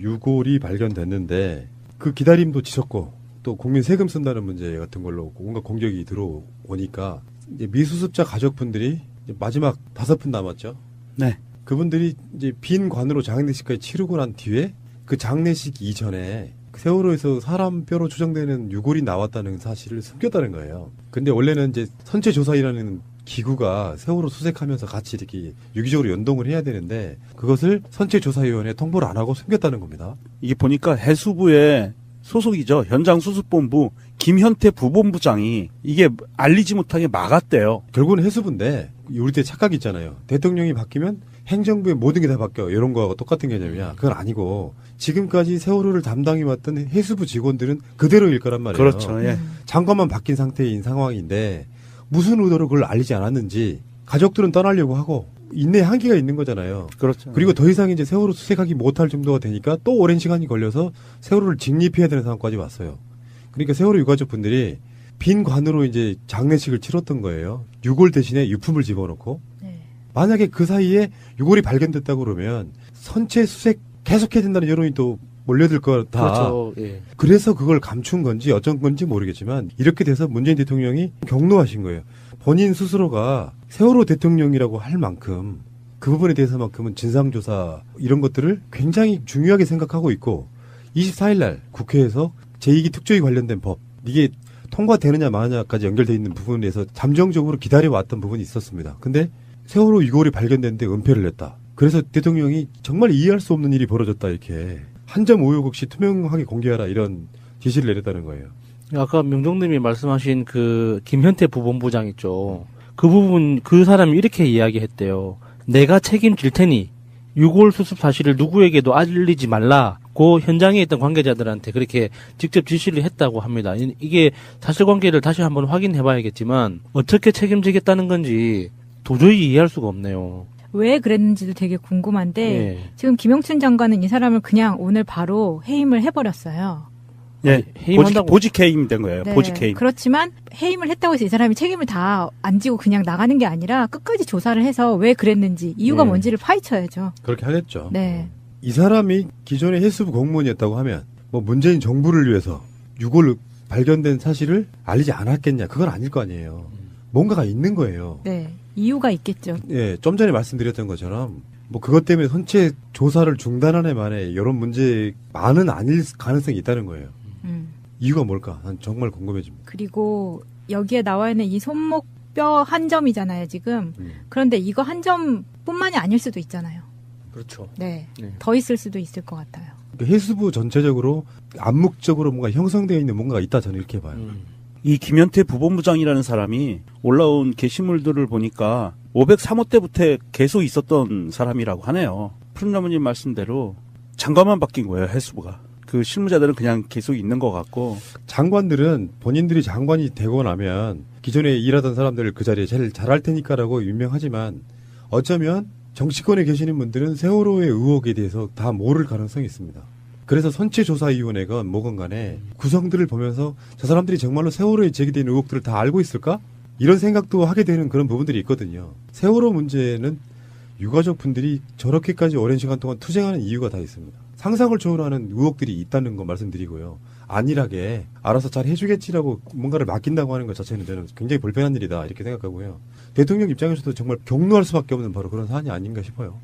유골이 발견됐는데 그 기다림도 지쳤고 또 국민 세금 쓴다는 문제 같은 걸로 온갖 공격이 들어오니까 이제 미수습자 가족분들이 이제 마지막 5분 남았죠. 네. 그분들이 이제 빈 관으로 장례식까지 치르고 난 뒤에 그 장례식 이전에 세월호에서 사람 뼈로 추정되는 유골이 나왔다는 사실을 숨겼다는 거예요. 근데 원래는 이제 선체조사이라는 기구가 세월호 수색하면서 같이 이렇게 유기적으로 연동을 해야 되는데 그것을 선체조사위원회에 통보를 안 하고 숨겼다는 겁니다. 이게 보니까 해수부의 소속이죠. 현장수습본부 김현태 부본부장이 이게 알리지 못하게 막았대요. 결국은 해수부인데 우리 때 착각이 있잖아요. 대통령이 바뀌면 행정부의 모든 게 다 바뀌어. 이런 거하고 똑같은 개념이야. 그건 아니고 지금까지 세월호를 담당해왔던 해수부 직원들은 그대로일 거란 말이에요. 그렇죠. 예. 장관만 바뀐 상태인 상황인데 무슨 의도로 그걸 알리지 않았는지 가족들은 떠나려고 하고 인내 한계가 있는 거잖아요. 그렇죠. 그리고 더 이상 이제 세월호 수색하기 못할 정도가 되니까 또 오랜 시간이 걸려서 세월호를 직립해야 되는 상황까지 왔어요. 그러니까 세월호 유가족 분들이 빈 관으로 이제 장례식을 치렀던 거예요. 유골 대신에 유품을 집어넣고. 네. 만약에 그 사이에 유골이 발견됐다고 그러면 선체 수색 계속해야 된다는 여론이 또 몰려들 거다. 그렇죠. 예. 그래서 그걸 감춘 건지 어쩐 건지 모르겠지만 이렇게 돼서 문재인 대통령이 경로하신 거예요. 본인 스스로가 세월호 대통령이라고 할 만큼 그 부분에 대해서만큼은 진상조사 이런 것들을 굉장히 중요하게 생각하고 있고 24일 날 국회에서 제2기 특조위 관련된 법 이게 통과되느냐 마느냐까지 연결되어 있는 부분에서 잠정적으로 기다려왔던 부분이 있었습니다. 근데 세월호 유골이 발견됐는데 은폐를 냈다. 그래서 대통령이 정말 이해할 수 없는 일이 벌어졌다 이렇게 한 점 오욕 없이 투명하게 공개하라 이런 지시를 내렸다는 거예요. 아까 명정님이 말씀하신 그 김현태 부본부장 있죠. 그 부분 그 사람이 이렇게 이야기했대요. 내가 책임질 테니 유골 수습 사실을 누구에게도 알리지 말라고 현장에 있던 관계자들한테 그렇게 직접 지시를 했다고 합니다. 이게 사실관계를 다시 한번 확인해봐야겠지만 어떻게 책임지겠다는 건지 도저히 이해할 수가 없네요. 왜 그랬는지도 되게 궁금한데 예. 지금 김영춘 장관은 이 사람을 그냥 오늘 바로 해임을 해버렸어요. 예. 해임한다고. 보직 해임 된 거예요. 네. 보직 해임. 그렇지만 해임을 했다고 해서 이 사람이 책임을 다 안 지고 그냥 나가는 게 아니라 끝까지 조사를 해서 왜 그랬는지 이유가 예. 뭔지를 파헤쳐야죠. 그렇게 하겠죠. 네. 이 사람이 기존의 해수부 공무원이었다고 하면 뭐 문재인 정부를 위해서 유골 발견된 사실을 알리지 않았겠냐. 그건 아닐 거 아니에요. 뭔가가 있는 거예요. 네. 이유가 있겠죠. 예, 좀 전에 말씀드렸던 것처럼 뭐 그것 때문에 선체 조사를 중단하네 만에 이런 문제만은 아닐 가능성이 있다는 거예요. 이유가 뭘까? 난 정말 궁금해집니다. 그리고 여기에 나와 있는 이 손목 뼈 한 점이잖아요, 지금. 그런데 이거 한 점뿐만이 아닐 수도 있잖아요. 그렇죠. 네. 네. 더 있을 수도 있을 것 같아요. 그러니까 해수부 전체적으로 암묵적으로 뭔가 형성되어 있는 뭔가가 있다 저는 이렇게 봐요. 이 김현태 부본부장이라는 사람이 올라온 게시물들을 보니까 503호 때부터 계속 있었던 사람이라고 하네요. 푸른나무님 말씀대로 장관만 바뀐 거예요, 해수부가. 그 실무자들은 그냥 계속 있는 것 같고. 장관들은 본인들이 장관이 되고 나면 기존에 일하던 사람들을 그 자리에 제일 잘할 테니까라고 유명하지만 어쩌면 정치권에 계시는 분들은 세월호의 의혹에 대해서 다 모를 가능성이 있습니다. 그래서 선체조사위원회건 뭐건 간에 구성들을 보면서 저 사람들이 정말로 세월호에 제기된 의혹들을 다 알고 있을까? 이런 생각도 하게 되는 그런 부분들이 있거든요. 세월호 문제는 유가족 분들이 저렇게까지 오랜 시간 동안 투쟁하는 이유가 다 있습니다. 상상을 초월하는 의혹들이 있다는 거 말씀드리고요. 안일하게 알아서 잘 해주겠지라고 뭔가를 맡긴다고 하는 것 자체는 저는 굉장히 불편한 일이다 이렇게 생각하고요. 대통령 입장에서도 정말 경로할 수밖에 없는 바로 그런 사안이 아닌가 싶어요.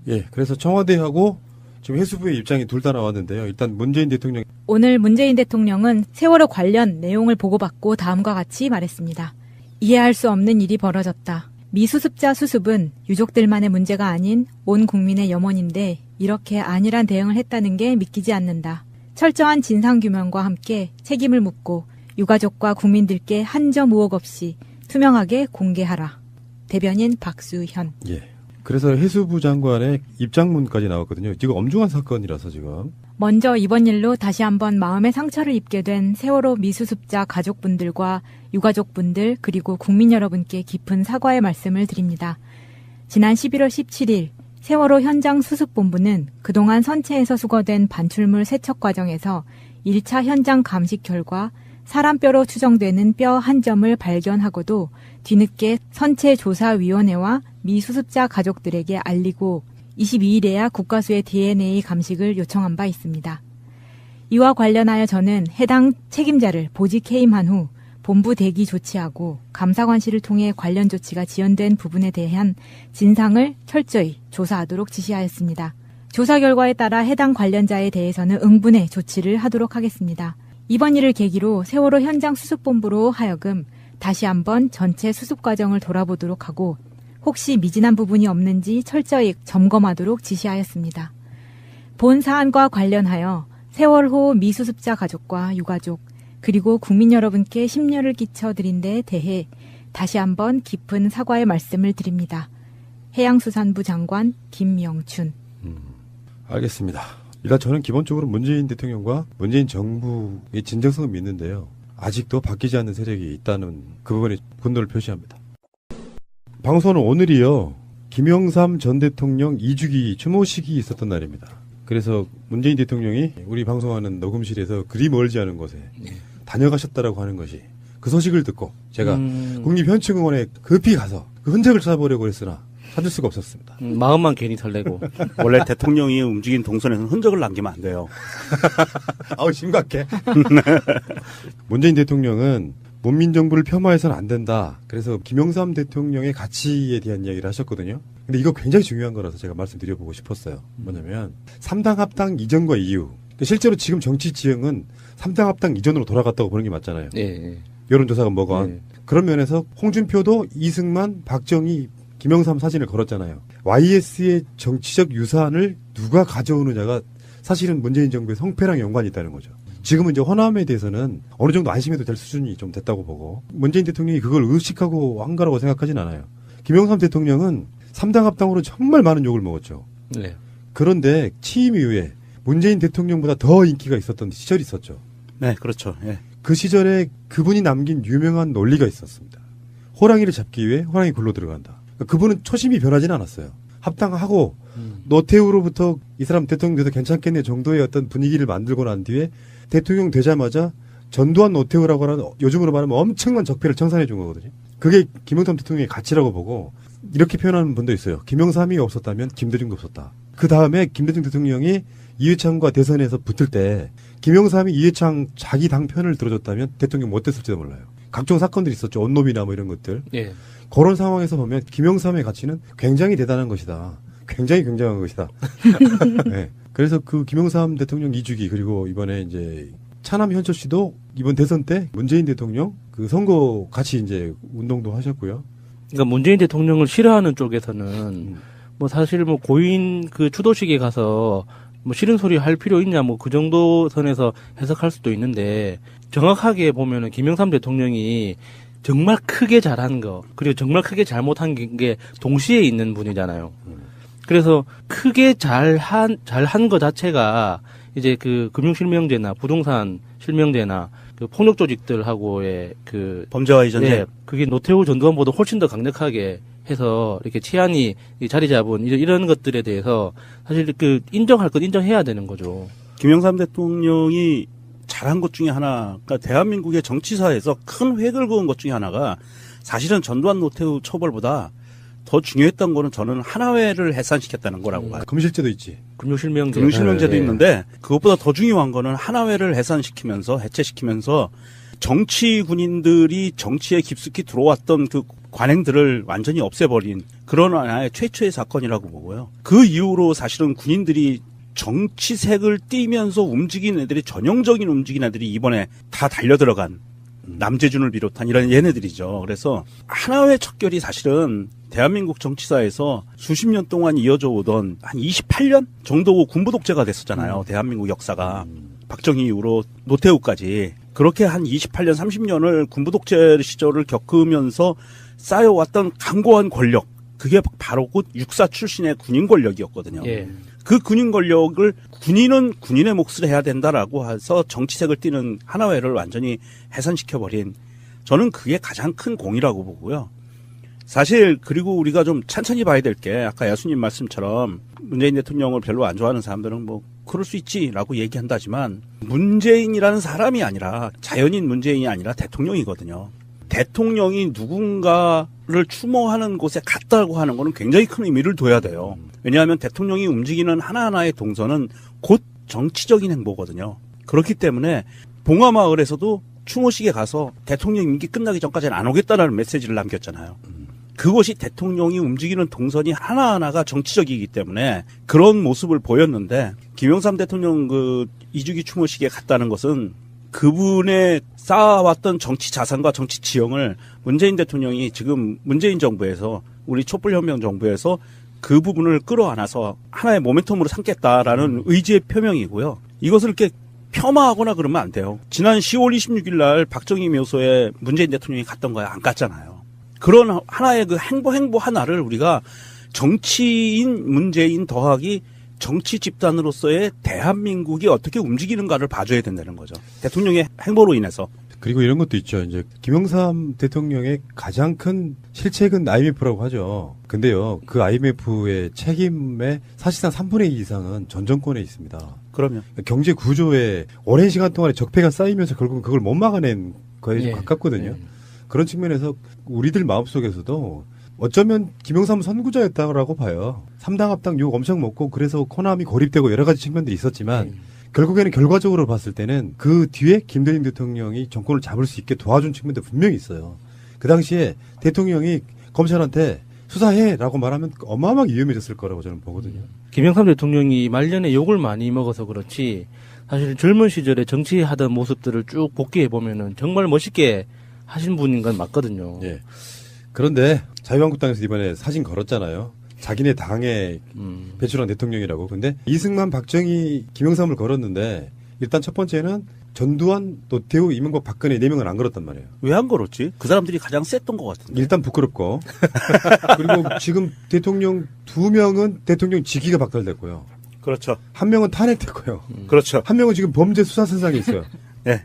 예, 그래서 청와대하고 지금 해수부의 입장이 둘 다 나왔는데요. 일단 문재인 대통령 오늘 문재인 대통령은 세월호 관련 내용을 보고받고 다음과 같이 말했습니다. 이해할 수 없는 일이 벌어졌다. 미수습자 수습은 유족들만의 문제가 아닌 온 국민의 염원인데 이렇게 안일한 대응을 했다는 게 믿기지 않는다. 철저한 진상규명과 함께 책임을 묻고 유가족과 국민들께 한 점 의혹 없이 투명하게 공개하라. 대변인 박수현. 예. 그래서 해수부 장관의 입장문까지 나왔거든요. 지금 엄중한 사건이라서 지금. 먼저 이번 일로 다시 한번 마음의 상처를 입게 된 세월호 미수습자 가족분들과 유가족분들 그리고 국민 여러분께 깊은 사과의 말씀을 드립니다. 지난 11월 17일 세월호 현장 수습본부는 그동안 선체에서 수거된 반출물 세척 과정에서 1차 현장 감식 결과 사람뼈로 추정되는 뼈 한 점을 발견하고도 뒤늦게 선체조사위원회와 미수습자 가족들에게 알리고 22일에야 국가수의 DNA 감식을 요청한 바 있습니다. 이와 관련하여 저는 해당 책임자를 보직 해임한 후 본부 대기 조치하고 감사관실을 통해 관련 조치가 지연된 부분에 대한 진상을 철저히 조사하도록 지시하였습니다. 조사 결과에 따라 해당 관련자에 대해서는 응분의 조치를 하도록 하겠습니다. 이번 일을 계기로 세월호 현장 수습본부로 하여금 다시 한번 전체 수습 과정을 돌아보도록 하고 혹시 미진한 부분이 없는지 철저히 점검하도록 지시하였습니다. 본 사안과 관련하여 세월호 미수습자 가족과 유가족 그리고 국민 여러분께 심려를 끼쳐드린 데 대해 다시 한번 깊은 사과의 말씀을 드립니다. 해양수산부 장관 김명춘. 알겠습니다. 일단 저는 기본적으로 문재인 대통령과 문재인 정부의 진정성을 믿는데요. 아직도 바뀌지 않는 세력이 있다는 그 부분에 분노를 표시합니다. 방송은 오늘이요. 김영삼 전 대통령 2주기 추모식이 있었던 날입니다. 그래서 문재인 대통령이 우리 방송하는 녹음실에서 그리 멀지 않은 곳에 다녀가셨다라고 하는 것이 그 소식을 듣고 제가 국립현충원에 급히 가서 그 흔적을 찾아보려고 했으나 찾을 수가 없었습니다. 마음만 괜히 설레고. 원래 대통령이 움직인 동선에서는 흔적을 남기면 안 돼요. 아우 심각해. 문재인 대통령은 문민정부를 폄하해서는 안 된다. 그래서 김영삼 대통령의 가치에 대한 이야기를 하셨거든요. 근데 이거 굉장히 중요한 거라서 제가 말씀드려보고 싶었어요. 뭐냐면 3당 합당 이전과 이후. 실제로 지금 정치 지형은 3당 합당 이전으로 돌아갔다고 보는 게 맞잖아요. 예. 여론조사가 뭐건. 그런 면에서 홍준표도 이승만, 박정희, 김영삼 사진을 걸었잖아요. YS의 정치적 유산을 누가 가져오느냐가 사실은 문재인 정부의 성패랑 연관이 있다는 거죠. 지금은 이제 호남에 대해서는 어느 정도 안심해도 될 수준이 좀 됐다고 보고 문재인 대통령이 그걸 의식하고 한 거라고 생각하진 않아요. 김영삼 대통령은 3당 합당으로 정말 많은 욕을 먹었죠. 네. 그런데 취임 이후에 문재인 대통령보다 더 인기가 있었던 시절이 있었죠. 네, 그렇죠. 예. 그 시절에 그분이 남긴 유명한 논리가 있었습니다. 호랑이를 잡기 위해 호랑이 굴로 들어간다. 그분은 초심이 변하지는 않았어요. 합당하고 노태우로부터 이 사람 대통령 돼도 괜찮겠네 정도의 어떤 분위기를 만들고 난 뒤에 대통령 되자마자 전두환 노태우라고 하는 요즘으로 말하면 엄청난 적폐를 청산해 준 거거든요. 그게 김영삼 대통령의 가치라고 보고 이렇게 표현하는 분도 있어요. 김영삼이 없었다면 김대중도 없었다. 그 다음에 김대중 대통령이 이회창과 대선에서 붙을 때 김영삼이 이회창 자기 당 편을 들어줬다면 대통령 못 됐을지도 몰라요. 각종 사건들이 있었죠. 온노비나 뭐 이런 것들. 예. 그런 상황에서 보면 김영삼의 가치는 굉장히 대단한 것이다. 굉장히 굉장한 것이다. 네. 그래서 그 김영삼 대통령 2주기 그리고 이번에 이제 차남 현철 씨도 이번 대선 때 문재인 대통령 그 선거 같이 이제 운동도 하셨고요. 그러니까 문재인 대통령을 싫어하는 쪽에서는 뭐 사실 뭐 고인 그 추도식에 가서 뭐 싫은 소리 할 필요 있냐 뭐 그 정도 선에서 해석할 수도 있는데 정확하게 보면은 김영삼 대통령이 정말 크게 잘한 거 그리고 정말 크게 잘못한 게 동시에 있는 분이잖아요. 그래서 크게 잘한 거 자체가 이제 그 금융실명제나 부동산 실명제나 그 폭력 조직들하고의 그 범죄와 이전제. 예, 그게 노태우 전두환보다 훨씬 더 강력하게 해서 이렇게 치안이 자리 잡은 이런 것들에 대해서 사실 그 인정할 것 인정해야 되는 거죠. 김영삼 대통령이 잘한 것 중에 하나가 대한민국의 정치사에서 큰 획을 그은 것 중에 하나가 사실은 전두환 노태우 처벌보다 더 중요했던 거는 저는 하나회를 해산시켰다는 거라고 봐요. 금실제도 있지. 금융실명제. 금융실명제도 네. 있는데 그것보다 더 중요한 거는 하나회를 해산시키면서 해체시키면서 정치 군인들이 정치에 깊숙이 들어왔던 그 관행들을 완전히 없애버린 그런 하나의 최초의 사건이라고 보고요. 그 이후로 사실은 군인들이 정치색을 띠면서 움직인 애들이 전형적인 움직인 애들이 이번에 다 달려들어간 남재준을 비롯한 이런 얘네들이죠. 그래서 하나회 척결이 사실은 대한민국 정치사에서 수십 년 동안 이어져 오던 한 28년 정도 군부 독재가 됐었잖아요. 대한민국 역사가. 박정희 이후로 노태우까지. 그렇게 한 28년, 30년을 군부 독재 시절을 겪으면서 쌓여왔던 강고한 권력. 그게 바로 곧 육사 출신의 군인 권력이었거든요. 예. 그 군인 권력을 군인은 군인의 몫을 해야 된다라고 해서 정치색을 띠는 하나회를 완전히 해산시켜버린 저는 그게 가장 큰 공이라고 보고요. 사실 그리고 우리가 좀 천천히 봐야 될 게 아까 야수님 말씀처럼 문재인 대통령을 별로 안 좋아하는 사람들은 뭐 그럴 수 있지라고 얘기한다지만 문재인이라는 사람이 아니라 자연인 문재인이 아니라 대통령이거든요. 대통령이 누군가를 추모하는 곳에 갔다고 하는 거는 굉장히 큰 의미를 둬야 돼요. 왜냐하면 대통령이 움직이는 하나하나의 동선은 곧 정치적인 행보거든요. 그렇기 때문에 봉화마을에서도 추모식에 가서 대통령 임기 끝나기 전까지는 안 오겠다라는 메시지를 남겼잖아요. 그것이 대통령이 움직이는 동선이 하나하나가 정치적이기 때문에 그런 모습을 보였는데 김영삼 대통령 그 2주기 추모식에 갔다는 것은 그분의 쌓아왔던 정치 자산과 정치 지형을 문재인 대통령이 지금 문재인 정부에서 우리 촛불혁명 정부에서 그 부분을 끌어안아서 하나의 모멘텀으로 삼겠다라는 의지의 표명이고요. 이것을 이렇게 폄하하거나 그러면 안 돼요. 지난 10월 26일 날 박정희 묘소에 문재인 대통령이 갔던 거야. 안 갔잖아요. 그런 하나의 그 행보 하나를 우리가 정치인 문재인 더하기 정치 집단으로서의 대한민국이 어떻게 움직이는가를 봐줘야 된다는 거죠. 대통령의 행보로 인해서. 그리고 이런 것도 있죠. 이제 김영삼 대통령의 가장 큰 실책은 IMF라고 하죠. 근데요, 그 IMF의 책임의 사실상 3분의 2 이상은 전 정권에 있습니다. 그러면 경제 구조에 오랜 시간 동안에 적폐가 쌓이면서 결국은 그걸 못 막아낸 거에 좀 예. 가깝거든요. 예. 그런 측면에서 우리들 마음속에서도 어쩌면 김영삼은 선구자였다고 봐요. 3당 합당 욕 엄청 먹고 그래서 코남이 고립되고 여러 가지 측면들이 있었지만 결국에는 결과적으로 봤을 때는 그 뒤에 김대중 대통령이 정권을 잡을 수 있게 도와준 측면도 분명히 있어요. 그 당시에 대통령이 검찰한테 수사해라고 말하면 어마어마하게 위험해졌을 거라고 저는 보거든요. 김영삼 대통령이 말년에 욕을 많이 먹어서 그렇지 사실 젊은 시절에 정치하던 모습들을 쭉 복귀해 보면은 정말 멋있게 하신 분인 건 맞거든요. 예. 그런데 자유한국당에서 이번에 사진 걸었잖아요. 자기네 당에 배출한 대통령이라고. 근데 이승만, 박정희, 김영삼을 걸었는데 일단 첫 번째는 전두환, 노태우, 이명박, 박근혜 4명은 안 걸었단 말이에요. 왜 안 걸었지? 그 사람들이 가장 셌던 것 같은데. 일단 부끄럽고. 그리고 지금 대통령 2명은 대통령 직위가 박탈됐고요. 그렇죠. 1명은 탄핵됐고요. 그렇죠. 1명은 지금 범죄 수사 선상에 있어요. 네.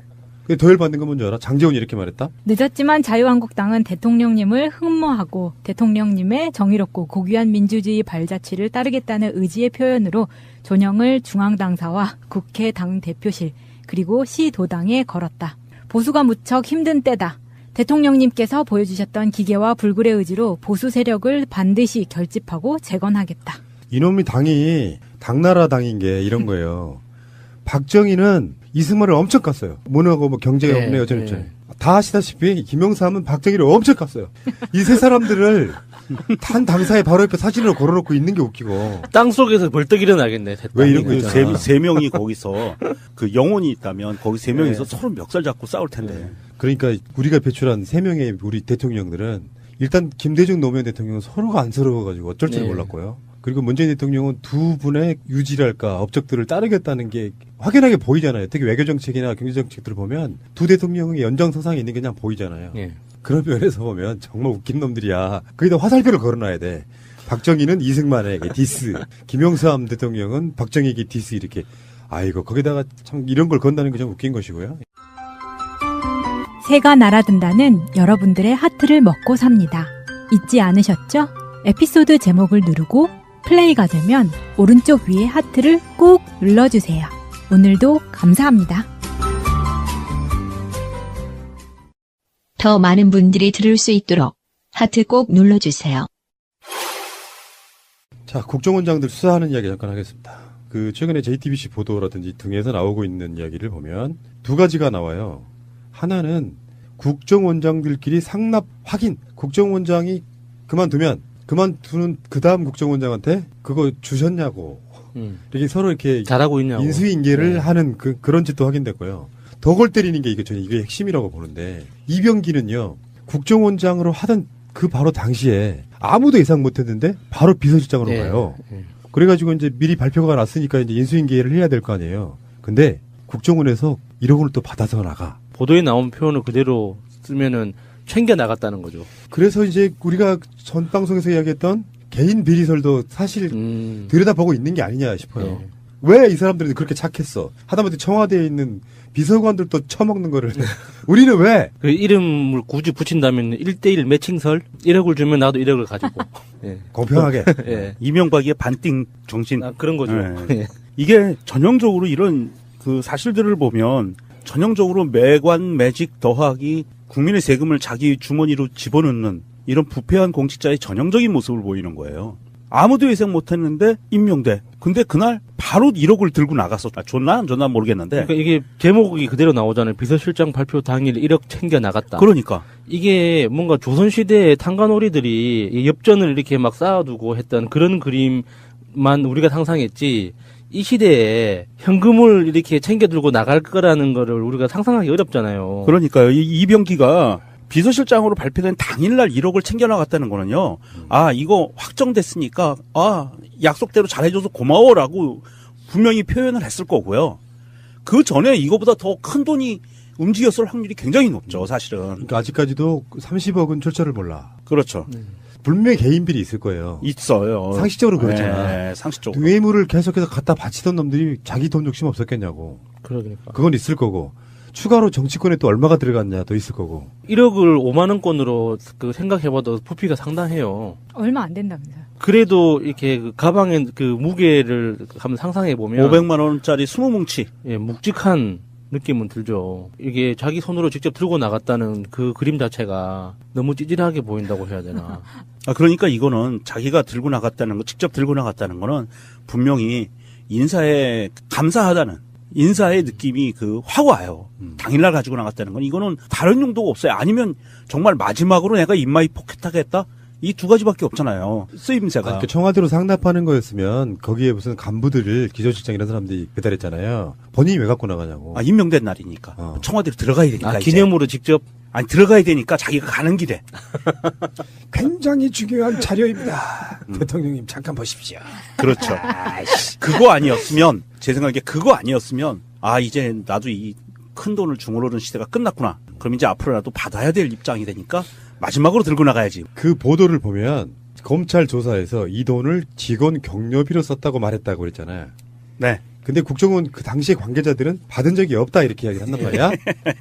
근데 더 열받는 건 뭔지 알아? 장제원이 이렇게 말했다? 늦었지만 자유한국당은 대통령님을 흠모하고 대통령님의 정의롭고 고귀한 민주주의 발자취를 따르겠다는 의지의 표현으로 존영을 중앙당사와 국회 당대표실 그리고 시도당에 걸었다. 보수가 무척 힘든 때다. 대통령님께서 보여주셨던 기계와 불굴의 의지로 보수 세력을 반드시 결집하고 재건하겠다. 이놈이 당이 당나라 당인 게 이런 거예요. 박정희는 이승만을 엄청 깠어요. 뭐냐고 뭐 경제가 네, 없네요. 저는 네. 다 아시다시피 김영삼은 박정희를 엄청 깠어요. 이 세 사람들을 한 당사의 바로 옆에 사진으로 걸어놓고 있는 게 웃기고. 땅 속에서 벌떡 일어나겠네. 왜 이런 거 그 있잖아. 세 명이 거기서 그 영혼이 있다면 거기 세 명이서 네. 서로 멱살 잡고 싸울 텐데. 그러니까 우리가 배출한 3명의 우리 대통령들은 일단 김대중 노무현 대통령은 서로가 안쓰러워가지고 어쩔 줄 네. 몰랐고요. 그리고 문재인 대통령은 두 분의 유지랄까 업적들을 따르겠다는 게 확연하게 보이잖아요. 특히 외교정책이나 경제정책들을 보면 두 대통령의 연장선상에 있는 게 그냥 보이잖아요. 예. 그런 면에서 보면 정말 웃긴 놈들이야. 거기다 화살표를 걸어놔야 돼. 박정희는 이승만에게 디스, 김영삼 대통령은 박정희에게 디스 이렇게. 아이고 거기다가 참 이런 걸 건다는 게 좀 웃긴 것이고요. 새가 날아든다는 여러분들의 하트를 먹고 삽니다. 잊지 않으셨죠? 에피소드 제목을 누르고 플레이가 되면 오른쪽 위에 하트를 꾹 눌러주세요. 오늘도 감사합니다. 더 많은 분들이 들을 수 있도록 하트 꼭 눌러주세요. 자, 국정원장들 수사하는 이야기 잠깐 하겠습니다. 그 최근에 JTBC 보도라든지 등에서 나오고 있는 이야기를 보면 두 가지가 나와요. 하나는 국정원장들끼리 상납 확인. 국정원장이 그만두는 그 다음 국정원장한테 그거 주셨냐고 이렇게 서로 이렇게 잘하고 있냐고. 인수인계를 네. 하는 그런 짓도 확인됐고요. 더 골 때리는 게 저는 이게 핵심이라고 보는데 이병기는요 국정원장으로 하던 그 바로 당시에 아무도 예상 못했는데 바로 비서실장으로 예. 가요. 예. 그래가지고 이제 미리 발표가 났으니까 이제 인수인계를 해야 될 거 아니에요. 근데 국정원에서 1억 원을 또 받아서 나가. 보도에 나온 표현을 그대로 쓰면은 챙겨 나갔다는 거죠. 그래서 이제 우리가 전 방송에서 이야기했던 개인 비리설도 사실 들여다보고 있는 게 아니냐 싶어요. 예. 왜 이 사람들은 그렇게 착했어? 하다못해 청와대에 있는 비서관들도 처먹는 거를 우리는 왜? 그 이름을 굳이 붙인다면 1대1 매칭설 1억을 주면 나도 1억을 가지고. 예. 공평하게. 예. 이명박의 반띵 정신. 아, 그런 거죠. 네. 예. 이게 전형적으로 이런 그 사실들을 보면 전형적으로 매관 매직 더하기 국민의 세금을 자기 주머니로 집어넣는 이런 부패한 공직자의 전형적인 모습을 보이는 거예요. 아무도 예상 못했는데 임명돼. 근데 그날 바로 1억을 들고 나갔어. 줬나 안 줬나 모르겠는데. 그러니까 이게 제목이 그대로 나오잖아요. 비서실장 발표 당일 1억 챙겨 나갔다. 그러니까 이게 뭔가 조선시대의 탕관오리들이 이 엽전을 이렇게 막 쌓아두고 했던 그런 그림만 우리가 상상했지, 이 시대에 현금을 이렇게 챙겨 들고 나갈 거라는 거를 우리가 상상하기 어렵잖아요. 그러니까요. 이 이병기가 비서실장으로 발표된 당일날 1억을 챙겨 나갔다는 거는요. 아, 이거 확정됐으니까 약속대로 잘해줘서 고마워라고 분명히 표현을 했을 거고요. 그 전에 이거보다 더 큰 돈이 움직였을 확률이 굉장히 높죠, 사실은. 그러니까 아직까지도 30억은 출처를 몰라. 그렇죠. 분명히 개인 비리 있을 거예요. 있어요. 상식적으로 그렇잖아. 네, 상식적으로. 뇌물을 계속해서 갖다 바치던 놈들이 자기 돈 욕심 없었겠냐고. 그러니까. 그건 있을 거고. 추가로 정치권에 또 얼마가 들어갔냐도 있을 거고. 1억을 5만 원권으로 그 생각해봐도 부피가 상당해요. 얼마 안 된다면서요. 그래도 이렇게 그 가방에 그 무게를 한번 상상해 보면 500만 원짜리 20뭉치. 예, 묵직한 느낌은 들죠. 이게 자기 손으로 직접 들고 나갔다는 그 그림 자체가 너무 찌질하게 보인다고 해야 되나. 그러니까 이거는 자기가 들고 나갔다는 거, 직접 들고 나갔다는 거는 분명히 인사에 감사하다는 인사의 느낌이 확 와요. 당일날 가지고 나갔다는 건 이거는 다른 용도가 없어요. 아니면 정말 마지막으로 내가 인마이 포켓하겠다? 이 두 가지밖에 없잖아요. 쓰임새가. 그러니까 청와대로 상납하는 거였으면 거기에 무슨 간부들을 기조실장 이런 사람들이 배달했잖아요. 본인이 왜 갖고 나가냐고. 임명된 날이니까. 청와대로 들어가야 되니까. 이제. 기념으로 직접. 아니, 들어가야 되니까 자기가 가는 길에. 굉장히 중요한 자료입니다. 대통령님 잠깐 보십시오. 그렇죠. 그거 아니었으면, 제 생각에 그거 아니었으면, 이제 나도 이 큰 돈을 중얼오른 시대가 끝났구나. 그럼 이제 앞으로라도 받아야 될 입장이 되니까 마지막으로 들고 나가야지. 그 보도를 보면 검찰 조사에서 이 돈을 직원 격려비로 썼다고 말했다고 그랬잖아요. 네. 근데 국정원 그 당시의 관계자들은 받은 적이 없다 이렇게 이야기를 한단 말이야.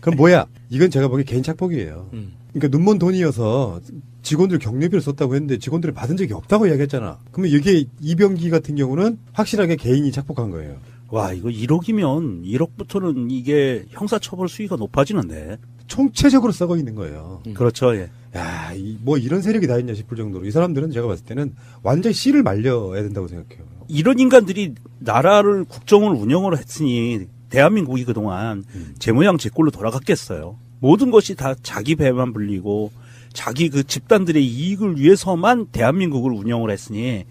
그럼 뭐야? 이건 제가 보기엔 개인 착복이에요. 그러니까 눈먼 돈이어서 직원들 격려비를 썼다고 했는데 직원들은 받은 적이 없다고 이야기했잖아. 그러면 이게 이병기 같은 경우는 확실하게 개인이 착복한 거예요. 와, 이거 1억이면 1억부터는 이게 형사처벌 수위가 높아지는데. 총체적으로 썩어 있는 거예요. 그렇죠, 예. 야, 뭐 이런 세력이 다 있냐 싶을 정도로 이 사람들은 제가 봤을 때는 완전히 씨를 말려야 된다고 생각해요. 이런 인간들이 나라를 국정을 운영을 했으니 대한민국이 그동안 제 모양 제 꼴로 돌아갔겠어요. 모든 것이 다 자기 배만 불리고 자기 그 집단들의 이익을 위해서만 대한민국을 운영을 했으니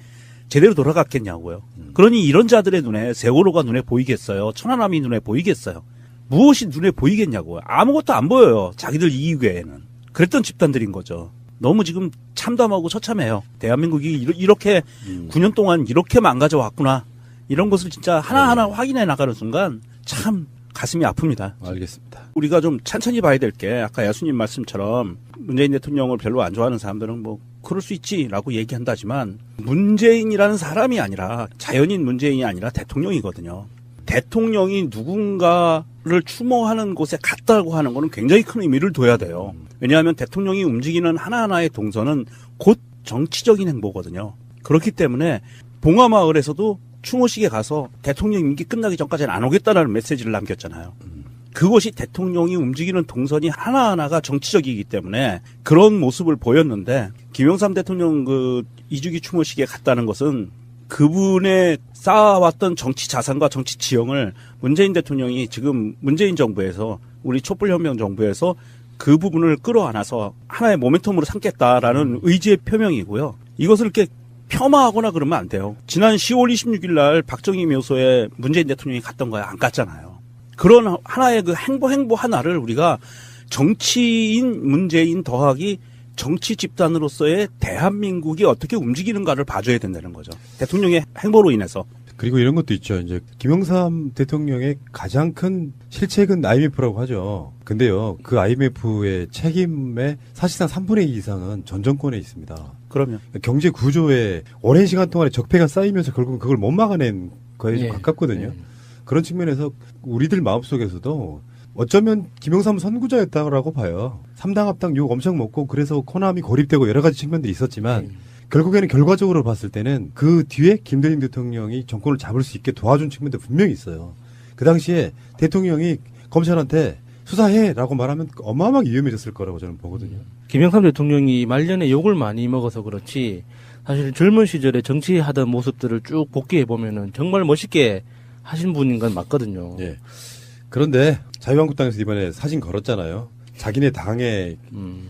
제대로 돌아갔겠냐고요. 그러니 이런 자들의 눈에 세월호가 눈에 보이겠어요. 천안함이 눈에 보이겠어요. 무엇이 눈에 보이겠냐고요. 아무것도 안 보여요. 자기들 이익 외에는. 그랬던 집단들인 거죠. 너무 지금 참담하고 처참해요. 대한민국이 이렇게 9년 동안 이렇게 망가져 왔구나. 이런 것을 진짜 하나하나 확인해 나가는 순간 참 가슴이 아픕니다. 알겠습니다. 우리가 좀 천천히 봐야 될 게 아까 야수님 말씀처럼 문재인 대통령을 별로 안 좋아하는 사람들은 뭐 그럴 수 있지라고 얘기한다지만 문재인이라는 사람이 아니라 자연인 문재인이 아니라 대통령이거든요. 대통령이 누군가를 추모하는 곳에 갔다고 하는 거는 굉장히 큰 의미를 둬야 돼요. 왜냐하면 대통령이 움직이는 하나하나의 동선은 곧 정치적인 행보거든요. 그렇기 때문에 봉화마을에서도 추모식에 가서 대통령 임기 끝나기 전까지는 안 오겠다라는 메시지를 남겼잖아요. 그것이 대통령이 움직이는 동선이 하나하나가 정치적이기 때문에 그런 모습을 보였는데 김영삼 대통령 그 2주기 추모식에 갔다는 것은 그분의 쌓아왔던 정치 자산과 정치 지형을 문재인 대통령이 지금 문재인 정부에서 우리 촛불혁명 정부에서 그 부분을 끌어안아서 하나의 모멘텀으로 삼겠다라는 의지의 표명이고요. 이것을 이렇게 폄하하거나 그러면 안 돼요. 지난 10월 26일 날 박정희 묘소에 문재인 대통령이 갔던 거야. 안 갔잖아요. 그런 하나의 그 행보 하나를 우리가 정치인 문재인 더하기 정치 집단으로서의 대한민국이 어떻게 움직이는가를 봐줘야 된다는 거죠. 대통령의 행보로 인해서. 그리고 이런 것도 있죠. 이제 김영삼 대통령의 가장 큰 실책은 IMF라고 하죠. 근데요, 그 IMF의 책임의 사실상 3분의 2 이상은 전 정권에 있습니다. 그러면 경제 구조에 오랜 시간 동안에 적폐가 쌓이면서 결국은 그걸 못 막아낸 거에 좀 예. 가깝거든요. 그런 측면에서 우리들 마음속에서도 어쩌면 김영삼 선구자였다고 봐요. 3당 합당 욕 엄청 먹고 그래서 코남이 고립되고 여러 가지 측면들이 있었지만 결국에는 결과적으로 봤을 때는 그 뒤에 김대중 대통령이 정권을 잡을 수 있게 도와준 측면도 분명히 있어요. 그 당시에 대통령이 검찰한테 수사해라고 말하면 어마어마하게 위험해졌을 거라고 저는 보거든요. 김영삼 대통령이 말년에 욕을 많이 먹어서 그렇지 사실 젊은 시절에 정치하던 모습들을 쭉 복귀해 보면은 정말 멋있게 하신 분인 건 맞거든요. 예. 그런데 자유한국당에서 이번에 사진 걸었잖아요. 자기네 당에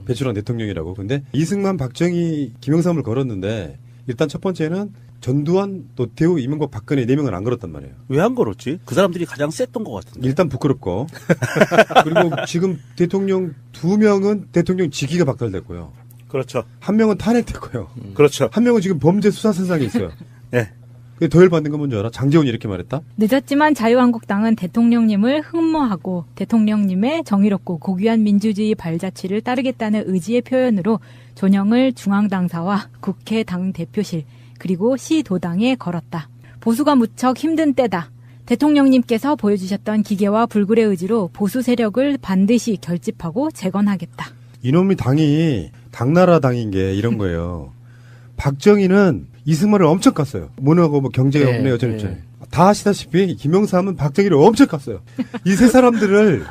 배출한 대통령이라고. 근데 이승만, 박정희, 김영삼을 걸었는데 일단 첫 번째는 전두환, 노태우, 이명박, 박근혜 4명은 안 걸었단 말이에요. 왜 안 걸었지? 그 사람들이 가장 셌던 것 같은데. 일단 부끄럽고. 그리고 지금 대통령 2명은 대통령 직위가 박탈됐고요. 그렇죠. 한 명은 탄핵됐고요. 그렇죠. 한 명은 지금 범죄 수사 선상에 있어요. 네. 근데 더 열받는 건 뭔지 알아? 장제원이 이렇게 말했다? 늦었지만 자유한국당은 대통령님을 흠모하고 대통령님의 정의롭고 고귀한 민주주의 발자취를 따르겠다는 의지의 표현으로 존영을 중앙당사와 국회 당대표실 그리고 시도당에 걸었다. 보수가 무척 힘든 때다. 대통령님께서 보여주셨던 기계와 불굴의 의지로 보수 세력을 반드시 결집하고 재건하겠다. 이놈이 당이 당나라 당인 게 이런 거예요. 박정희는 이승만을 엄청 깠어요. 뭐냐고 뭐 경제가 네, 없네 어쩌고저쩌고. 네. 다 아시다시피 김영삼은 박정희를 엄청 깠어요. 이 세 사람들을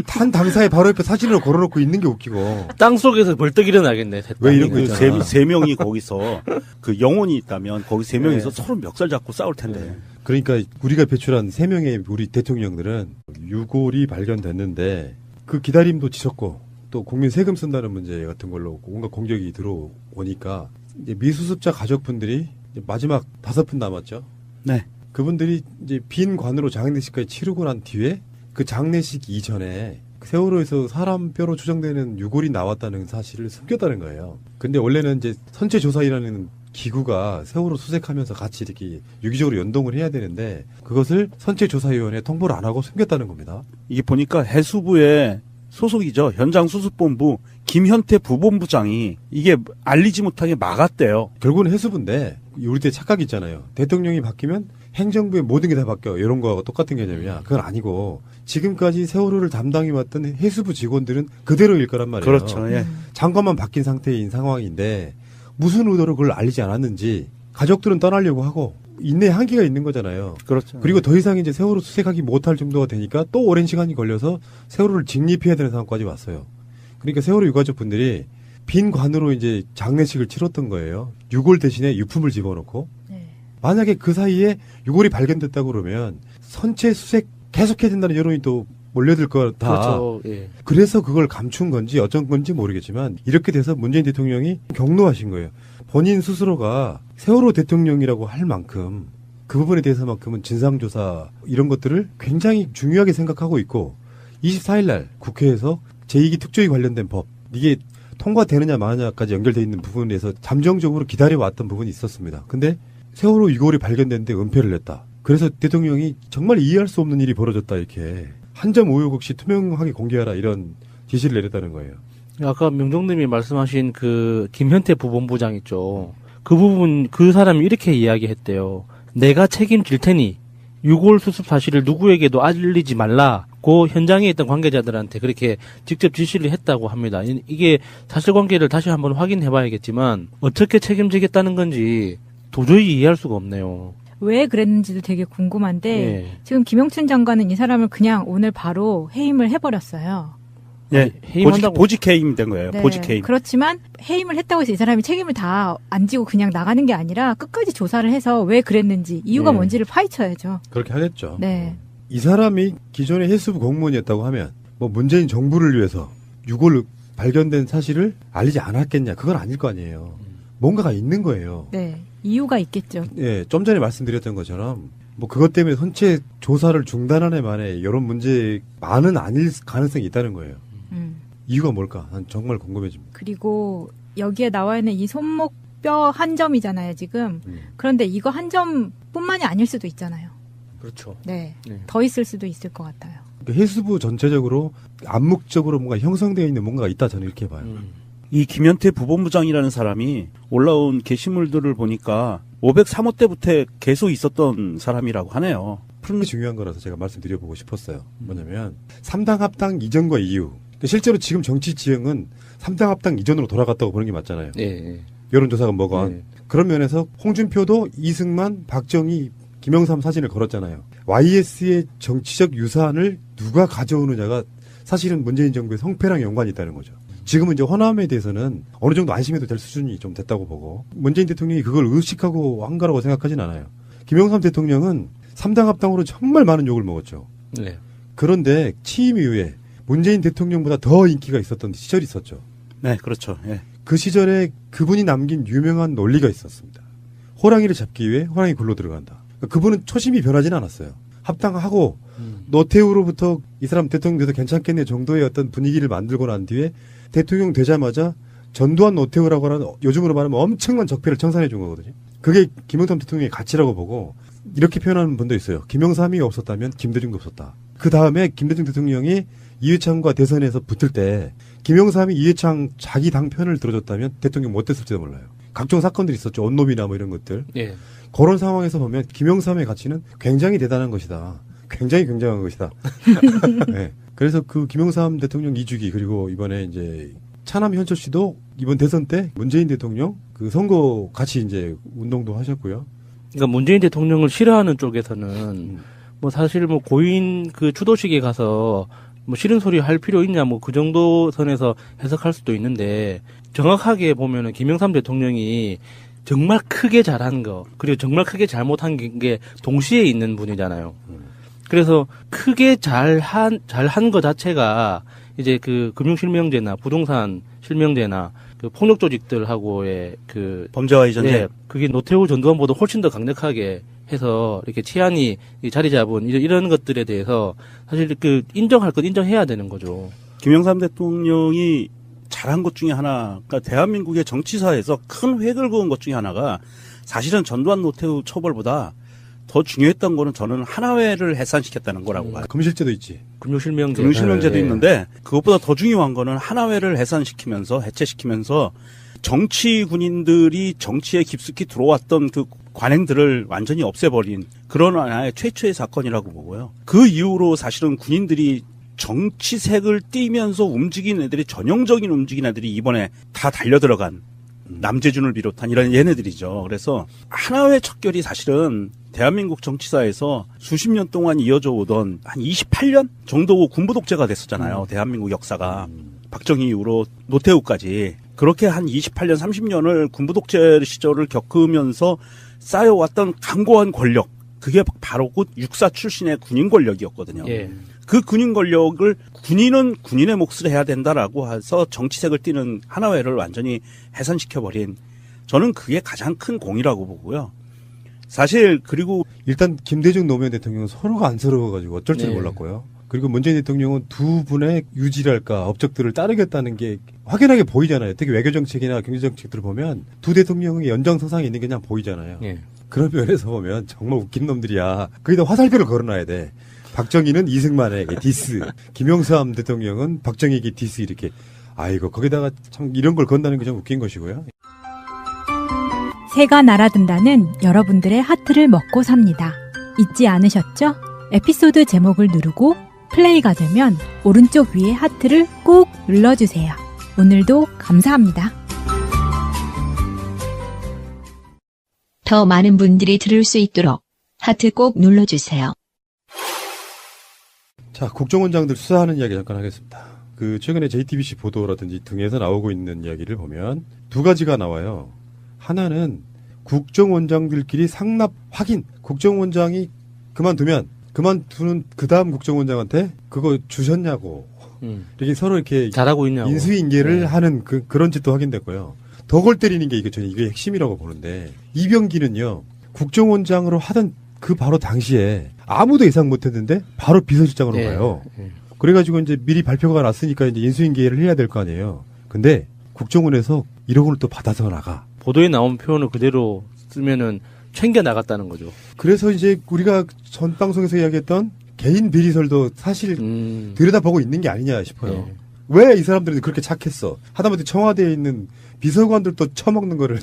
탄 당사의 바로 옆에 사진으로 걸어놓고 있는 게 웃기고. 땅 속에서 벌떡 일어나겠네. 왜 이런 거 그 있잖아. 세 명이 거기서 그 영혼이 있다면 거기 세 명이서 네. 서로 멱살 잡고 싸울 텐데. 그러니까 우리가 배출한 3명의 우리 대통령들은 유골이 발견됐는데 그 기다림도 지쳤고 또 국민 세금 쓴다는 문제 같은 걸로 온갖 공격이 들어오니까 이제 미수습자 가족분들이 이제 마지막 5분 남았죠. 네. 그분들이 이제 빈 관으로 장례식까지 치르고 난 뒤에 그 장례식 이전에 세월호에서 사람 뼈로 추정되는 유골이 나왔다는 사실을 숨겼다는 거예요. 근데 원래는 이제 선체조사이라는 기구가 세월호 수색하면서 같이 이렇게 유기적으로 연동을 해야 되는데 그것을 선체조사위원회에 통보를 안 하고 숨겼다는 겁니다. 이게 보니까 해수부의 소속이죠. 현장수습본부 김현태 부본부장이 이게 알리지 못하게 막았대요. 결국은 해수부인데 우리 때 착각이 있잖아요. 대통령이 바뀌면 행정부의 모든 게 다 바뀌어. 이런 거하고 똑같은 개념이야. 그건 아니고 지금까지 세월호를 담당해왔던 해수부 직원들은 그대로일 거란 말이에요. 그렇죠. 예. 장관만 바뀐 상태인 상황인데 무슨 의도로 그걸 알리지 않았는지 가족들은 떠나려고 하고 인내 한계가 있는 거잖아요. 그렇죠. 그리고 더 이상 이제 세월호 수색하기 못할 정도가 되니까 또 오랜 시간이 걸려서 세월호를 직립해야 되는 상황까지 왔어요. 그러니까 세월호 유가족 분들이 빈 관으로 이제 장례식을 치렀던 거예요. 유골 대신에 유품을 집어넣고. 네. 만약에 그 사이에 유골이 발견됐다고 그러면 선체 수색 계속해야 된다는 여론이 또 몰려들 거다. 그렇죠. 예. 그래서 그걸 감춘 건지 어쩐 건지 모르겠지만 이렇게 돼서 문재인 대통령이 경로하신 거예요. 본인 스스로가 세월호 대통령이라고 할 만큼 그 부분에 대해서만큼은 진상조사 이런 것들을 굉장히 중요하게 생각하고 있고 24일 날 국회에서 제2기 특조위 관련된 법 이게 통과되느냐 마느냐까지 연결되어 있는 부분에서 잠정적으로 기다려왔던 부분이 있었습니다. 근데 세월호 유골이 발견됐는데 은폐를 했다. 그래서 대통령이 정말 이해할 수 없는 일이 벌어졌다 이렇게 한 점 의혹 없이 투명하게 공개하라 이런 지시를 내렸다는 거예요. 아까 명정님이 말씀하신 그 김현태 부본부장 있죠. 그 부분 그 사람이 이렇게 이야기했대요. 내가 책임질 테니 유골 수습 사실을 누구에게도 알리지 말라고 현장에 있던 관계자들한테 그렇게 직접 지시를 했다고 합니다. 이게 사실관계를 다시 한번 확인해봐야겠지만 어떻게 책임지겠다는 건지 도저히 이해할 수가 없네요. 왜 그랬는지도 되게 궁금한데 예. 지금 김영춘 장관은 이 사람을 그냥 오늘 바로 해임을 해버렸어요. 예. 해임한다고 보직 해임 된 거예요. 네. 보직 해임. 그렇지만 해임을 했다고 해서 이 사람이 책임을 다 안 지고 그냥 나가는 게 아니라 끝까지 조사를 해서 왜 그랬는지 이유가 네. 뭔지를 파헤쳐야죠. 그렇게 하겠죠. 네. 이 사람이 기존의 해수부 공무원이었다고 하면 뭐 문재인 정부를 위해서 유골 발견된 사실을 알리지 않았겠냐. 그건 아닐 거 아니에요. 뭔가가 있는 거예요. 네. 이유가 있겠죠. 예, 좀 전에 말씀드렸던 것처럼 뭐 그것 때문에 선체 조사를 중단한 애 만에 이런 문제만은 아닐 가능성이 있다는 거예요. 이유가 뭘까? 난 정말 궁금해집니다. 그리고 여기에 나와 있는 이 손목뼈 한 점이잖아요, 지금. 그런데 이거 한 점뿐만이 아닐 수도 있잖아요. 그렇죠. 네. 네. 더 있을 수도 있을 것 같아요. 그러니까 해수부 전체적으로 암묵적으로 뭔가 형성되어 있는 뭔가가 있다 저는 이렇게 봐요. 이 김현태 부본부장이라는 사람이 올라온 게시물들을 보니까 503호 때부터 계속 있었던 사람이라고 하네요. 푸른 게 중요한 거라서 제가 말씀드려보고 싶었어요. 뭐냐면 3당 합당 이전과 이후. 실제로 지금 정치 지형은 3당 합당 이전으로 돌아갔다고 보는 게 맞잖아요. 예. 여론조사가 뭐건. 네. 그런 면에서 홍준표도 이승만, 박정희, 김영삼 사진을 걸었잖아요. YS의 정치적 유산을 누가 가져오느냐가 사실은 문재인 정부의 성패랑 연관이 있다는 거죠. 지금은 이제 호남에 대해서는 어느 정도 안심해도 될 수준이 좀 됐다고 보고 문재인 대통령이 그걸 의식하고 한 거라고 생각하진 않아요. 김영삼 대통령은 3당 합당으로 정말 많은 욕을 먹었죠. 네. 그런데 취임 이후에 문재인 대통령보다 더 인기가 있었던 시절이 있었죠. 네, 그렇죠. 예. 그 시절에 그분이 남긴 유명한 논리가 있었습니다. 호랑이를 잡기 위해 호랑이 굴로 들어간다. 그분은 초심이 변하지는 않았어요. 합당하고 노태우로부터 이 사람 대통령 돼도 괜찮겠네 정도의 어떤 분위기를 만들고 난 뒤에 대통령 되자마자 전두환 노태우라고 하는 요즘으로 말하면 엄청난 적폐를 청산해 준 거거든요. 그게 김영삼 대통령의 가치라고 보고 이렇게 표현하는 분도 있어요. 김영삼이 없었다면 김대중도 없었다. 그 다음에 김대중 대통령이 이회창과 대선에서 붙을 때 김영삼이 이회창 자기 당 편을 들어줬다면 대통령 못 됐을지도 몰라요. 각종 사건들이 있었죠. 온놈이나 뭐 이런 것들. 예. 그런 상황에서 보면 김영삼의 가치는 굉장히 대단한 것이다. 굉장히 굉장한 것이다. 네. 그래서 그 김영삼 대통령 2주기 그리고 이번에 이제 차남 현철 씨도 이번 대선 때 문재인 대통령 그 선거 같이 이제 운동도 하셨고요. 그러니까 문재인 대통령을 싫어하는 쪽에서는 뭐 사실 뭐 고인 그 추도식에 가서 뭐 싫은 소리 할 필요 있냐 뭐 그 정도 선에서 해석할 수도 있는데 정확하게 보면은 김영삼 대통령이 정말 크게 잘한 거 그리고 정말 크게 잘못한 게 동시에 있는 분이잖아요. 그래서 크게 잘한 거 자체가 이제 그 금융실명제나 부동산 실명제나 그 폭력 조직들하고의 그 범죄와 이전제. 예, 그게 노태우 전두환보다 훨씬 더 강력하게 해서 이렇게 치안이 자리 잡은 이런 것들에 대해서 사실 그 인정할 건 인정해야 되는 거죠. 김영삼 대통령이 잘한 것 중에 하나, 그러니까 대한민국의 정치사에서 큰 획을 그은 것 중에 하나가 사실은 전두환 노태우 처벌보다 더 중요했던 거는 저는 하나회를 해산시켰다는 거라고 봐요. 금실제도 있지. 금융실명제. 금융실명제도 예. 있는데 그것보다 더 중요한 거는 하나회를 해산시키면서 해체시키면서 정치 군인들이 정치에 깊숙이 들어왔던 그 관행들을 완전히 없애버린 그런 하나의 최초의 사건이라고 보고요. 그 이후로 사실은 군인들이 정치색을 띠면서 움직인 애들이 전형적인 움직인 애들이 이번에 다 달려들어간 남재준을 비롯한 이런 얘네들이죠. 그래서 하나회 척결이 사실은 대한민국 정치사에서 수십 년 동안 이어져 오던 한 28년 정도 군부 독재가 됐었잖아요. 대한민국 역사가. 박정희 이후로 노태우까지. 그렇게 한 28년, 30년을 군부 독재 시절을 겪으면서 쌓여왔던 강고한 권력. 그게 바로 곧 육사 출신의 군인 권력이었거든요. 예. 그 군인 권력을 군인은 군인의 몫을 해야 된다라고 해서 정치색을 띠는 하나회를 완전히 해산시켜버린 저는 그게 가장 큰 공이라고 보고요. 사실 그리고 일단 김대중 노무현 대통령은 서로가 안쓰러워가지고 어쩔 줄 네. 몰랐고요. 그리고 문재인 대통령은 두 분의 유지랄까 업적들을 따르겠다는 게 확연하게 보이잖아요. 특히 외교정책이나 경제정책들을 보면 두 대통령의 연장선상에 있는 게 그냥 보이잖아요. 예. 그런 면에서 보면 정말 웃긴 놈들이야. 거기다 화살표를 걸어놔야 돼. 박정희는 이승만에게 디스, 김영삼 대통령은 박정희에게 디스 이렇게. 아이고 거기다가 참 이런 걸 건다는 게 좀 웃긴 것이고요. 새가 날아든다는 여러분들의 하트를 먹고 삽니다. 잊지 않으셨죠? 에피소드 제목을 누르고 플레이가 되면 오른쪽 위에 하트를 꼭 눌러주세요. 오늘도 감사합니다. 더 많은 분들이 들을 수 있도록 하트 꼭 눌러주세요. 자, 국정원장들 수사하는 이야기 잠깐 하겠습니다. 그 최근에 JTBC 보도라든지 등에서 나오고 있는 이야기를 보면 두 가지가 나와요. 하나는 국정원장들끼리 상납 확인. 국정원장이 그만두는 그 다음 국정원장한테 그거 주셨냐고. 이렇게 서로 이렇게 잘하고 있냐고. 인수인계를 네. 하는 그런 짓도 확인됐고요. 더 골 때리는 게 저는 이게 핵심이라고 보는데 이병기는요 국정원장으로 하던 그 바로 당시에 아무도 예상 못했는데 바로 비서실장으로 네. 가요. 네. 그래가지고 이제 미리 발표가 났으니까 이제 인수인계를 해야 될 거 아니에요. 근데 국정원에서 1억 원을 또 받아서 나가. 보도에 나온 표현을 그대로 쓰면은 챙겨 나갔다는 거죠. 그래서 이제 우리가 전 방송에서 이야기했던 개인 비리설도 사실 들여다보고 있는 게 아니냐 싶어요. 네. 왜 이 사람들은 그렇게 착했어? 하다못해 청와대에 있는 비서관들도 처먹는 거를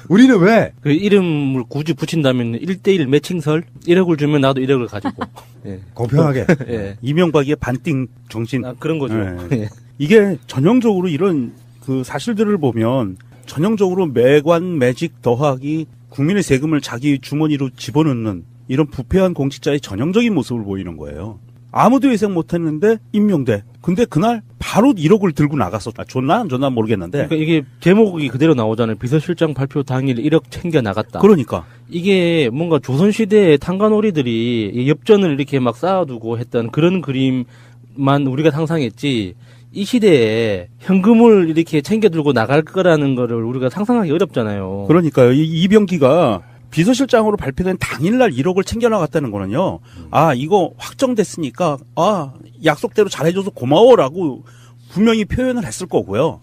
우리는 왜? 그 이름을 굳이 붙인다면 1대1 매칭설 1억을 주면 나도 1억을 가지고. 예. 공평하게. 예. 이명박의 반띵 정신. 아, 그런 거죠. 네. 예. 이게 전형적으로 이런 그 사실들을 보면 전형적으로 매관 매직 더하기 국민의 세금을 자기 주머니로 집어넣는 이런 부패한 공직자의 전형적인 모습을 보이는 거예요. 아무도 예상 못했는데 임명돼. 근데 그날 바로 1억을 들고 나갔어. 줬나 안 줬나 모르겠는데. 그러니까 이게 제목이 그대로 나오잖아요. 비서실장 발표 당일 1억 챙겨 나갔다. 그러니까. 이게 뭔가 조선시대의 탕관오리들이 이 엽전을 이렇게 막 쌓아두고 했던 그런 그림만 우리가 상상했지, 이 시대에 현금을 이렇게 챙겨 들고 나갈 거라는 거를 우리가 상상하기 어렵잖아요. 그러니까요. 이 이병기가 비서실장으로 발표된 당일날 1억을 챙겨 나갔다는 거는요. 아, 이거 확정됐으니까, 아, 약속대로 잘해줘서 고마워라고 분명히 표현을 했을 거고요.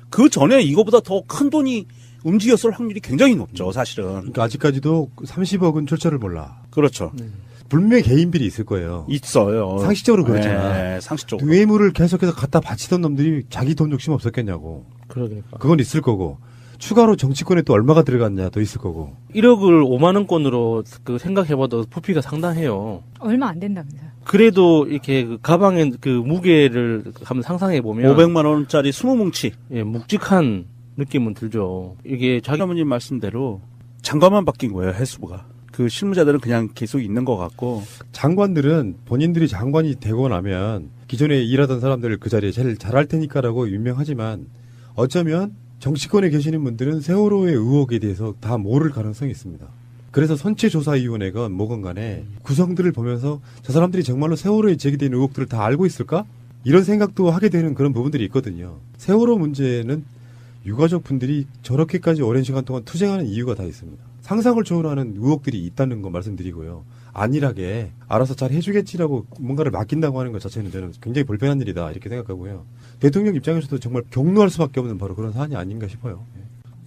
그 전에 이거보다 더 큰 돈이 움직였을 확률이 굉장히 높죠, 사실은. 그러니까 아직까지도 30억은 출처를 몰라. 그렇죠. 분명히 개인비리 있을 거예요. 있어요. 상식적으로 그렇잖아. 네, 상식적으로. 뇌물을 계속해서 갖다 바치던 놈들이 자기 돈 욕심 없었겠냐고. 그러니까. 그건 있을 거고. 추가로 정치권에 또 얼마가 들어갔냐도 있을 거고. 1억을 5만 원권으로 그 생각해봐도 부피가 상당해요. 얼마 안 된다면서요. 그래도 이렇게 그 가방에 그 무게를 한번 상상해보면 500만 원짜리 20뭉치. 예, 묵직한 느낌은 들죠. 이게 자기 장관님 말씀대로 장관만 바뀐 거예요, 해수부가. 그 실무자들은 그냥 계속 있는 것 같고. 장관들은 본인들이 장관이 되고 나면 기존에 일하던 사람들을 그 자리에 제일 잘할 테니까라고 유명하지만 어쩌면 정치권에 계시는 분들은 세월호의 의혹에 대해서 다 모를 가능성이 있습니다. 그래서 선체조사위원회건 뭐건 간에 구성들을 보면서 저 사람들이 정말로 세월호에 제기된 의혹들을 다 알고 있을까? 이런 생각도 하게 되는 그런 부분들이 있거든요. 세월호 문제는 유가족 분들이 저렇게까지 오랜 시간 동안 투쟁하는 이유가 다 있습니다. 상상을 초월하는 의혹들이 있다는 거 말씀드리고요. 안일하게 알아서 잘 해주겠지라고 뭔가를 맡긴다고 하는 것 자체는 저는 굉장히 불편한 일이다 이렇게 생각하고요. 대통령 입장에서도 정말 격노할 수밖에 없는 바로 그런 사안이 아닌가 싶어요.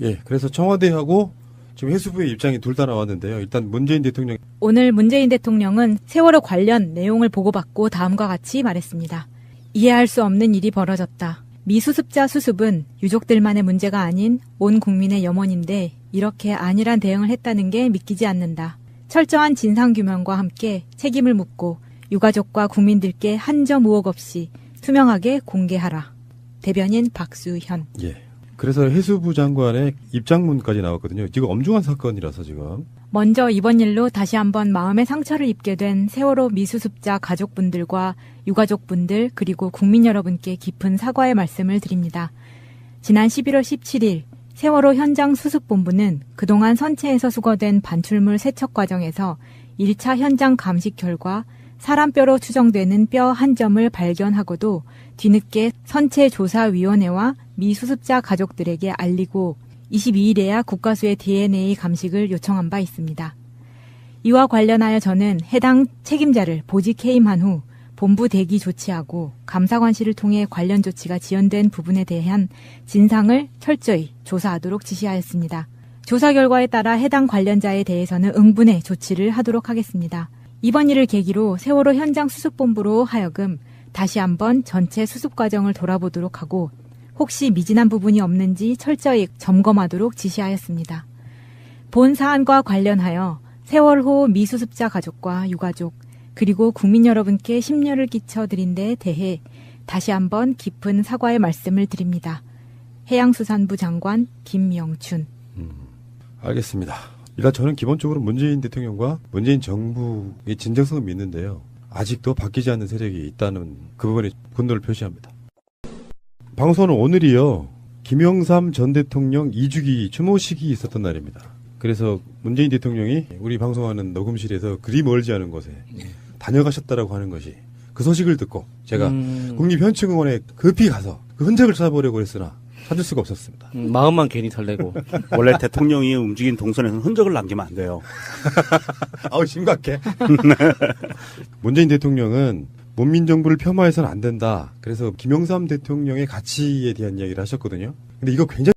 예, 그래서 청와대하고 지금 해수부의 입장이 둘 다 나왔는데요. 일단 문재인 대통령 오늘 문재인 대통령은 세월호 관련 내용을 보고받고 다음과 같이 말했습니다. 이해할 수 없는 일이 벌어졌다. 미수습자 수습은 유족들만의 문제가 아닌 온 국민의 염원인데 이렇게 안일한 대응을 했다는 게 믿기지 않는다. 철저한 진상규명과 함께 책임을 묻고 유가족과 국민들께 한 점 의혹 없이 투명하게 공개하라. 대변인 박수현. 예. 그래서 해수부 장관의 입장문까지 나왔거든요. 이거 엄중한 사건이라서 지금. 먼저 이번 일로 다시 한번 마음의 상처를 입게 된 세월호 미수습자 가족분들과 유가족분들 그리고 국민 여러분께 깊은 사과의 말씀을 드립니다. 지난 11월 17일 세월호 현장 수습본부는 그동안 선체에서 수거된 반출물 세척 과정에서 1차 현장 감식 결과 사람뼈로 추정되는 뼈 한 점을 발견하고도 뒤늦게 선체조사위원회와 미수습자 가족들에게 알리고 22일에야 국가수의 DNA 감식을 요청한 바 있습니다. 이와 관련하여 저는 해당 책임자를 보직 해임한 후 본부 대기 조치하고 감사관실을 통해 관련 조치가 지연된 부분에 대한 진상을 철저히 조사하도록 지시하였습니다. 조사 결과에 따라 해당 관련자에 대해서는 응분의 조치를 하도록 하겠습니다. 이번 일을 계기로 세월호 현장 수습본부로 하여금 다시 한번 전체 수습 과정을 돌아보도록 하고 혹시 미진한 부분이 없는지 철저히 점검하도록 지시하였습니다. 본 사안과 관련하여 세월호 미수습자 가족과 유가족 그리고 국민 여러분께 심려를 끼쳐드린 데 대해 다시 한번 깊은 사과의 말씀을 드립니다. 해양수산부 장관 김명춘. 알겠습니다. 일단 저는 기본적으로 문재인 대통령과 문재인 정부의 진정성을 믿는데요. 아직도 바뀌지 않는 세력이 있다는 그 부분에 분노를 표시합니다. 방송은 오늘이요. 김영삼 전 대통령 2주기 추모식이 있었던 날입니다. 그래서 문재인 대통령이 우리 방송하는 녹음실에서 그리 멀지 않은 곳에 다녀가셨다라고 하는 것이 그 소식을 듣고 제가 국립현충공원에 급히 가서 그 흔적을 찾아보려고 했으나 찾을 수가 없었습니다. 마음만 괜히 설레고. 원래 대통령이 움직인 동선에서는 흔적을 남기면 안 돼요. 아우 심각해. 문재인 대통령은 문민정부를 폄하해서는 안 된다. 그래서 김영삼 대통령의 가치에 대한 이야기를 하셨거든요. 근데 이거 굉장히